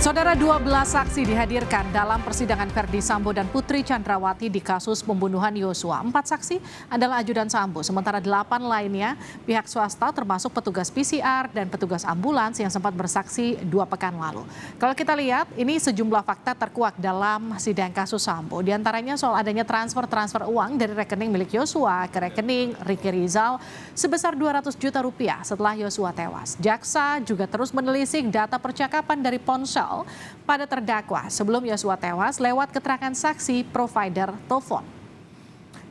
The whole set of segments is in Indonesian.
Saudara, 12 saksi dihadirkan dalam persidangan Verdi Sambo dan Putri Chandrawati di kasus pembunuhan Yosua. 4 saksi adalah ajudan Sambo, sementara 8 lainnya pihak swasta termasuk petugas PCR dan petugas ambulans yang sempat bersaksi 2 pekan lalu. Kalau kita lihat, ini sejumlah fakta terkuak dalam sidang kasus Sambo. Di antaranya soal adanya transfer uang dari rekening milik Yosua ke rekening Ricky Rizal sebesar 200 juta rupiah setelah Yosua tewas. Jaksa juga terus menelisik data percakapan dari ponsel pada terdakwa sebelum Yosua tewas lewat keterangan saksi provider telepon.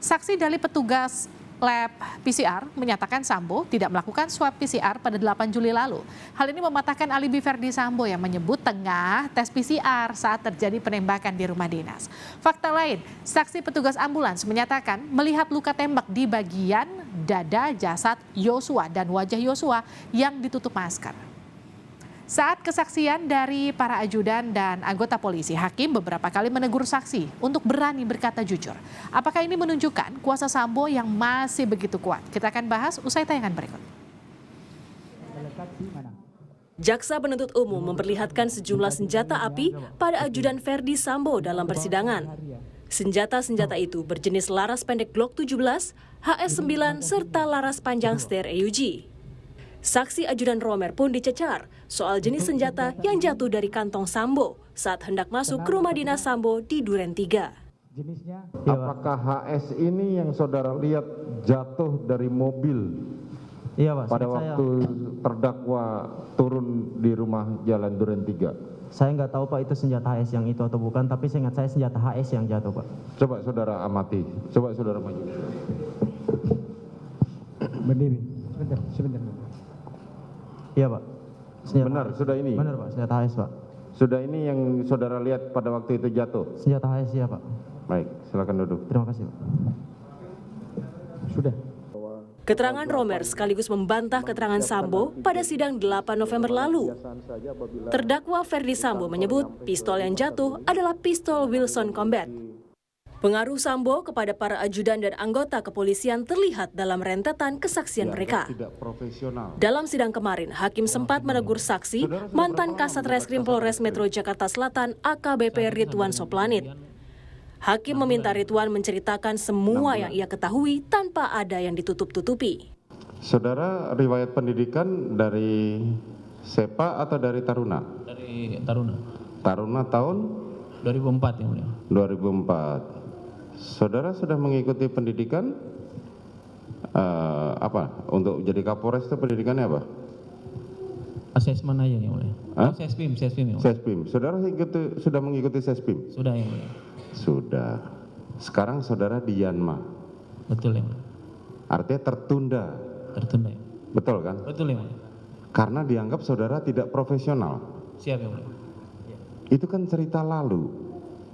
Saksi dari petugas lab PCR menyatakan Sambo tidak melakukan swab PCR pada 8 Juli lalu. Hal ini mematahkan alibi Verdi Sambo yang menyebut tengah tes PCR saat terjadi penembakan di rumah dinas. Fakta lain, saksi petugas ambulans menyatakan melihat luka tembak di bagian dada jasad Yosua dan wajah Yosua yang ditutup masker. Saat kesaksian dari para ajudan dan anggota polisi, hakim beberapa kali menegur saksi untuk berani berkata jujur. Apakah ini menunjukkan kuasa Sambo yang masih begitu kuat? Kita akan bahas usai tayangan berikut. Jaksa penuntut umum memperlihatkan sejumlah senjata api pada ajudan Verdi Sambo dalam persidangan. Senjata-senjata itu berjenis laras pendek Glock 17, HS9, serta laras panjang Steyr EUG. Saksi ajudan Romer pun dicecar soal jenis senjata yang jatuh dari kantong Sambo saat hendak masuk ke rumah dinas Sambo di Duren 3. Apakah HS ini yang saudara lihat jatuh dari mobil pada waktu terdakwa turun di rumah Jalan Duren 3? Saya nggak tahu Pak itu senjata HS yang itu atau bukan, tapi seingat saya senjata HS yang jatuh Pak. Coba saudara amati, coba saudara maju. Berdiri, sebentar. Iya Pak. Senjata benar, HS. sudah ini? Benar Pak, senjata HS Pak. Sudah ini yang saudara lihat pada waktu itu jatuh? Senjata HS ya Pak. Baik, silakan duduk. Terima kasih Pak. Sudah. Keterangan Romer sekaligus membantah keterangan Sambo pada sidang 8 November lalu. Terdakwa Verdi Sambo menyebut pistol yang jatuh adalah pistol Wilson Combat. Pengaruh Sambo kepada para ajudan dan anggota kepolisian terlihat dalam rentetan kesaksian mereka. Dalam sidang kemarin, hakim sempat menegur saksi mantan Kasat Reskrim Polres Metro Jakarta Selatan AKBP Ridwan Soplanit. Hakim meminta Ridwan menceritakan semua yang ia ketahui tanpa ada yang ditutup-tutupi. Saudara riwayat pendidikan dari SEPA atau dari Taruna? Dari Taruna. Taruna tahun? 2004 yang mulia. 2004. Saudara sudah mengikuti pendidikan apa? Untuk jadi Kapolres itu pendidikannya apa? Asesmen aja yang mulia. Oh, Sespim yang mulia. Sespim. Saudara sudah mengikuti Sespim? Sudah yang mulia. Sudah. Sekarang saudara di Yanma. Betul yang mulia. Artinya tertunda. Tertunda ya. Betul kan? Betul yang mulia. Karena dianggap saudara tidak profesional. Siap yang mulia. Itu kan cerita lalu.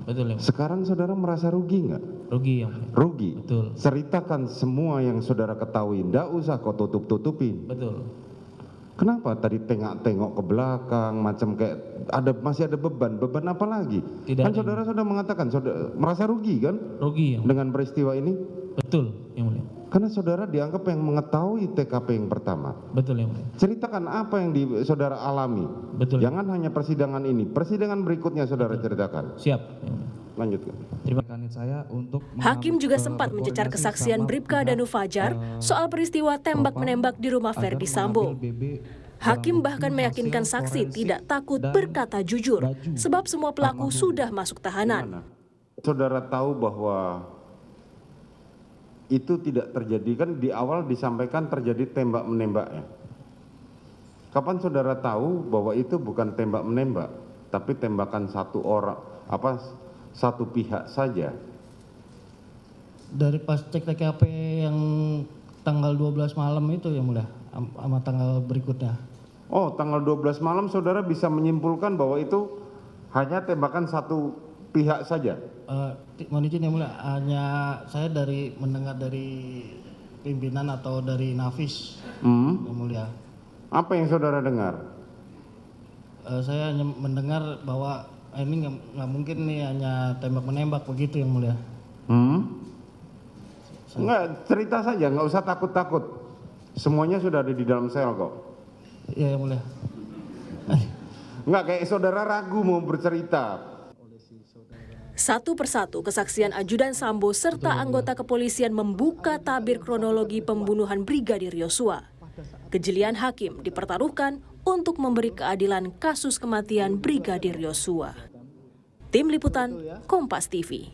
Betul yang mulia. Sekarang saudara merasa rugi nggak? Rugi yang mulia. Rugi. Betul. Ceritakan semua yang saudara ketahui. Nggak usah kau tutup-tutupin. Betul. Kenapa tadi tengok-tengok ke belakang macam kayak masih ada beban apa lagi? Tidak kan saudara sudah mengatakan saudara merasa rugi kan? Rugi yang mulia. Dengan peristiwa ini? Betul yang mulia. Karena saudara dianggap yang mengetahui TKP yang pertama. Betul yang mulia. Ceritakan apa yang saudara alami. Betul. Jangan hanya persidangan ini, persidangan berikutnya saudara ceritakan. Siap yang mulia. Lanjutkan. Terima kasih saya untuk Hakim juga sempat mencecar kesaksian Bribka Danu Fajar soal peristiwa tembak-menembak di rumah Verdi Sambo. Hakim bahkan meyakinkan saksi tidak takut berkata jujur, sebab semua pelaku sudah masuk tahanan. Saudara tahu bahwa itu tidak terjadi, kan di awal disampaikan terjadi tembak-menembaknya. Kapan saudara tahu bahwa itu bukan tembak-menembak, tapi tembakan satu pihak saja? dari pas cek TKP yang tanggal 12 malam itu yang mulia, sama tanggal berikutnya. Oh, tanggal 12 malam saudara bisa menyimpulkan bahwa itu hanya tembakan satu pihak saja? Mohon izin yang mulia, hanya saya mendengar dari pimpinan atau dari Nafis yang mulia. Apa yang saudara dengar? Saya hanya mendengar bahwa ini nggak mungkin nih hanya tembak-menembak begitu yang mulia. Enggak, cerita saja, nggak usah takut-takut. Semuanya sudah ada di dalam sel kok. Iya yang mulia. Enggak, kayak saudara ragu mau bercerita. Satu persatu kesaksian ajudan Sambo serta anggota kepolisian membuka tabir kronologi pembunuhan Brigadir Yosua. Kejelian hakim dipertaruhkan untuk memberi keadilan kasus kematian Brigadir Yosua. Tim Liputan, Kompas TV.